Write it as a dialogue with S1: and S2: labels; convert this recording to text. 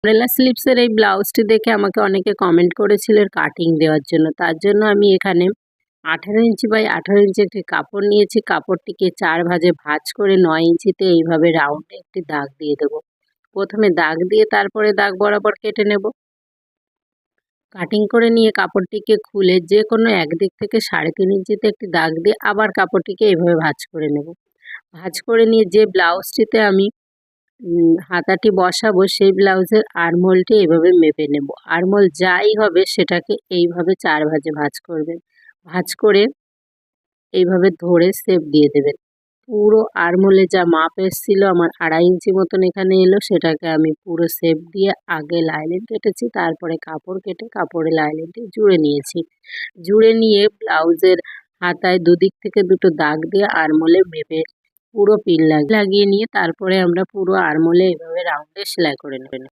S1: Umbrella স্লিভসের এই ব্লাউজটি দেখে আমাকে অনেকে কমেন্ট করেছিলেন কাটিং দেওয়ার জন্য। তার জন্য আমি এখানে 18 ইঞ্চি বাই 18 ইঞ্চি একটি কাপড় নিয়েছি। কাপড়টিকে 4 ভাঁজে ভাঁজ করে 9 ইঞ্চিতে এইভাবে রাউন্ডে একটি দাগ দিয়ে দেব। প্রথমে দাগ দিয়ে তারপরে দাগ বরাবর কেটে নেব। কাটিং করে নিয়ে কাপড়টিকে খুলে যে কোনো একদিক থেকে 3.5 ইঞ্চিতে একটি দাগ দিয়ে আবার কাপড়টিকে এইভাবে ভাঁজ করে নেব। ভাঁজ করে নিয়ে যে ব্লাউজটিতে আমি হাতাটি বসাবো সেই ব্লাউজের আরমোলটি এইভাবে মেপে নেব। আরমোল যাই হবে সেটাকে এইভাবে 4 ভাঁজে ভাঁজ করবেন। ভাঁজ করে এইভাবে ধরে শেপ দিয়ে দেবেন। পুরো আরমোলে যা মাপ এসেছিল আমার 2.5 ইঞ্চি মতন এখানে এলো, সেটাকে আমি পুরো শেপ দিয়ে আগে লাইনিং কেটেছি, তারপরে কাপড় কেটে কাপড়ে লাইনিংটি জুড়ে নিয়েছি। জুড়ে নিয়ে ব্লাউজের হাতায় দুদিক থেকে দুটো দাগ দিয়ে আরমোলে মেপে পুরো পিন লাগিয়ে নিয়ে তারপরে আমরা পুরো আরমোলে এভাবে রাউন্ডে সেলাই করে নেবেন।